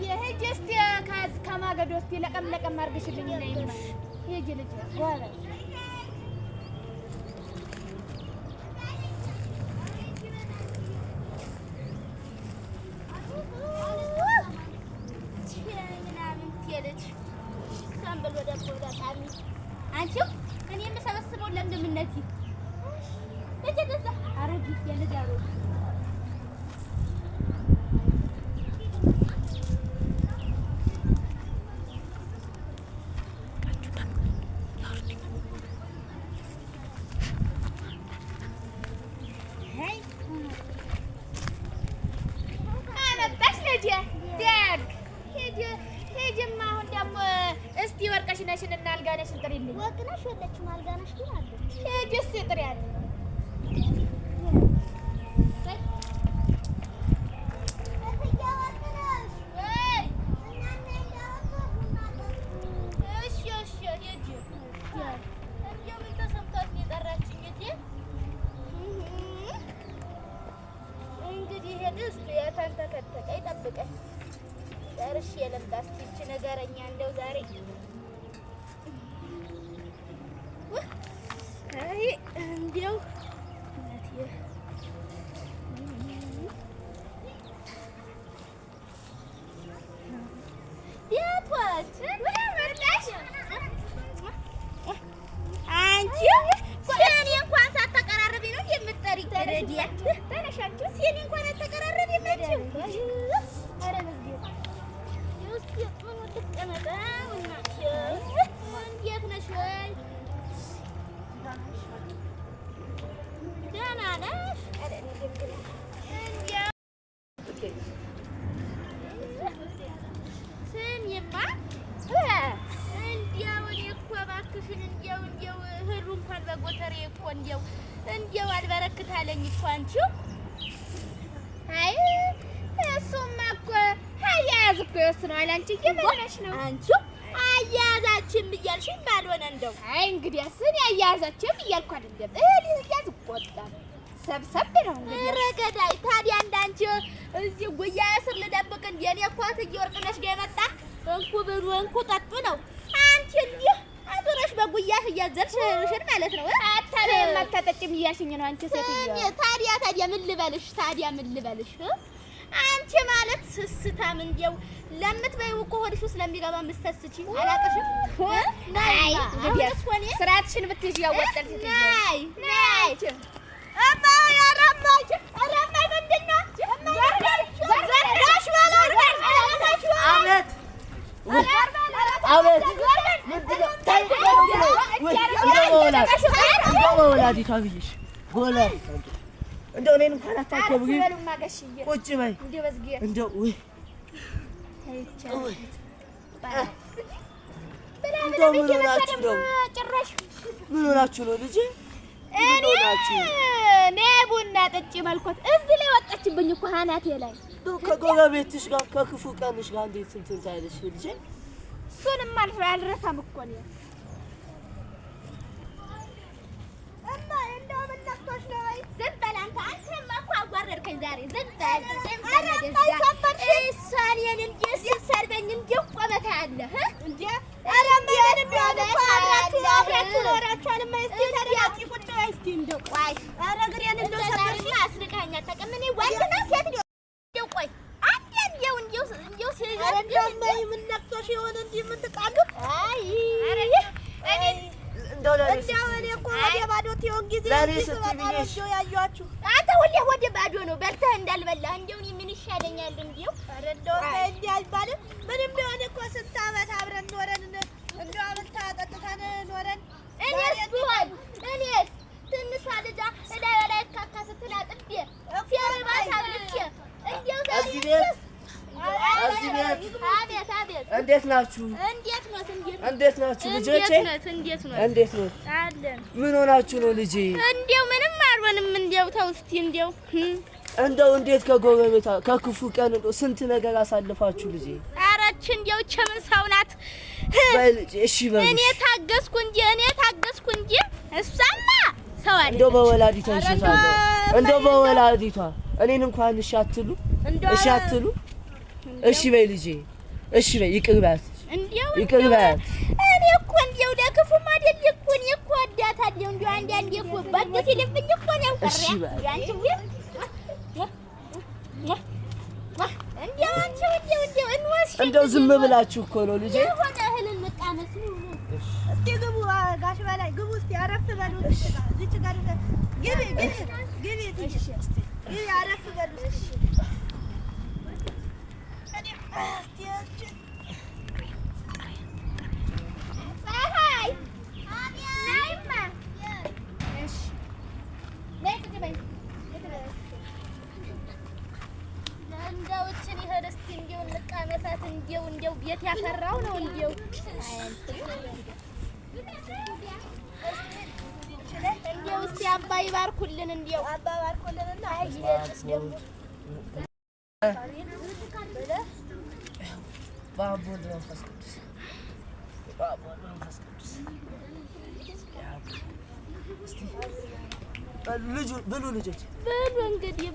ሂጂ እስኪ ከማገዶ እስኪ ለቀም አድርግሽልኝ ነይማ ሂጂ ልጅ ጎበዝ አንቺው እኔ የምሰበስበው ለምንድነው እጀደዛ አረጊት የልዳሩ ነሽን እና አልጋነሽን ጥሪልኝ ወቅነሽ የለችም አልጋነሽ ግን አለች ሄጅስ ጥሪያት እንግዲህ ሄድስ ያታን ተከተቀ ይጠብቀኝ ዳርሽ የለምጣስቲች ነገረኛ እንደው ዛሬ አይ እንዴው እናቴ ያቷት ወጣሽ አንቺ ሲኒ እንኳን ሳትቀራረቢ ነው የምትጠሪ ረዲያ ተነሻንቺ ሲኒ እንኳን አትቀራረቢ መቼም አረ በዚህ ይውስጥ ምን ወጥቀመጣ እናቴ እንዴት ነሽ ወይ ደህና ነሽ? ስሚማ እንዲያው እኔ እኮ እባክሽን እንዲያው እህሉ እንኳን በጎተሬ እኮ እንዲያው አልበረክት አለኝ እኮ አንቺው። አይ እሱማ እኮ አያያዝ እኮ ይወስነዋል። አንቺዬ ምን ሆነሽ ነው? አንቺው አያያዛችን እያልሽኝ ባልሆነ እንደው አይ እንግዲያስ እኔ አያያዛችን እያልኩ አይደለም እህል ያዝ ይቆጣል ሰብሰብ ነው እንግዲህ ረገዳይ ታዲያ እንዳንቺ እዚህ ጉያ ስር ልደብቅ እንደ እኔ እኮ እትዬ ወርቅነሽ ጋር የመጣ እንኩ ብሉ እንኩ ጠጡ ነው አንቺ እንዲህ አዙረሽ በጉያሽ እያዘልሽ ሽን ማለት ነው አታለም አታጠጭም እያልሽኝ ነው አንቺ ሴትዮ ታዲያ ምን ልበልሽ አንቺ ማለት ስስታም እንደው ለምትበይው እኮ ሆድሽ ስለሚገባ ምስተስቺ አላቀሽም ናይ እንግዲህ ስራትሽን ብትይዥ ያወጣል ሴትዮ ናይ አባ ያራማች አራማይ ምንድነው ዘርጋሽ ባላርጋሽ አቤት አቤት ምንድነው ወላዲቷ ብዬሽ ወላዲ እንደው እኔን እንኳን አታከብሪ ቁጭ በይ እንደው ወይ እንደው ምን ሆናችሁ ነው ልጄ እኔ ቡና ጠጪ መልኮት እዚህ ላይ ወጣችብኝ እኮ አናቴ ላይ ከጎረቤትሽ ጋር ከክፉ ቀንሽ ጋር እንዴት እንትን ታይለሽ ልጄ እሱንም አልረሳም እኮ ነው እማ እንደው ምን ነክቶሽ ነው ወይ ዝም በል አንተማ እኮ አጓረድከኝ ዛሬ ዝም በል እሷን የኔን ሲሰርበኝ እንደው ቆመታ ያለ እንዴ ኧረ ምን ቢሆን እኮ አብራችሁ ኖራችኋል እስቲ ተደራቂ ቁጭ በይ እስቲ እንደው ቆይ ኧረ ግሬን እንደው ሰበርሽ አስርቀኸኝ አታውቅም እኔ ወንድ ነው ሴት ነው እንደው ቆይ አንዴ እንደው ሲይዘኝ እንደው ምን ነክቶሽ የሆነ እንዲህ የምትቃሉት አይ እንደው እኔ እኮ ወደ ባዶ ትሆን ጊዜ እንደው ያዩአችሁ አንተ ሁሌ ወደ ባዶ ነው በልተህ እንዳልበላህ እንደው እኔ ምን ይሻለኛል እንደው ኧረ እንደው እንዲህ አይባልም ምንም ቢሆን እኮ ስንት ዓመት አብረን ኖረን እንደው አብልታ ጠጥተን ኖረን እኔስ ትንሿ ልጅ ላይ ካካ ስትል አጥቤ ሲያረባት አብልቼ እንደው እዚህ ቤት አቤት እንዴት ናችሁ ልጆቼ እንዴት ነው አለን ምን ሆናችሁ ነው ልጄ እንደው ምንም አልሆንም እንደው ተው እስቲ እንደው እንዴት ከጎረቤታ ከክፉ ቀን እንደው ስንት ነገር አሳልፋችሁ ልጄ አራች እንደው ቸምን ሰው ናት እሺ በል እኔ ታገስኩ እንጂ እሷማ ሰው አይደለም እንደው በወላዲቷ ይሽታል እንደው በወላዲቷ እኔን እንኳን እሺ አትሉ እሺ በይ ልጄ እሺ በይ ይቅር በያት እንዲያው ይቅር በያት እኔ እኮ እንዲያው ለክፉም አይደል እኮ እኔ እኮ ወዳታለሁ እንዲያው አንዳንዴ እኮ ባደስ ይልብኝ እኮ ነው እሺ በይ ያንቺ እንዲያው አንቺ እንዲያው እንወስድ እንደው ዝም ብላችሁ እኮ ነው ልጄ የሆነ እህል እንቃመስ ነው እስቲ ግቡ ጋሽ በላይ ግቡ እስቲ አረፍ በሉ እዚች ጋር ግቢ ግቢ አረፍ በሉ እሺ ፀሐይ ናይማ እሺ ነይ ቁጭ በይ እንደው እችን ይሄድ እስቲ እንደው እንቃመሳት እንደው ቤት ያፈራው ነው እንደው እንደው እስቲ አባ ይባርኩልን እንደው አባ ባርኮልንና አይደስ ደግሞ በአቦል መንፈስ ቅዱስ በአቦል መንፈስ ቅዱስ ብሉ ልጆች በሉ እንግዲህ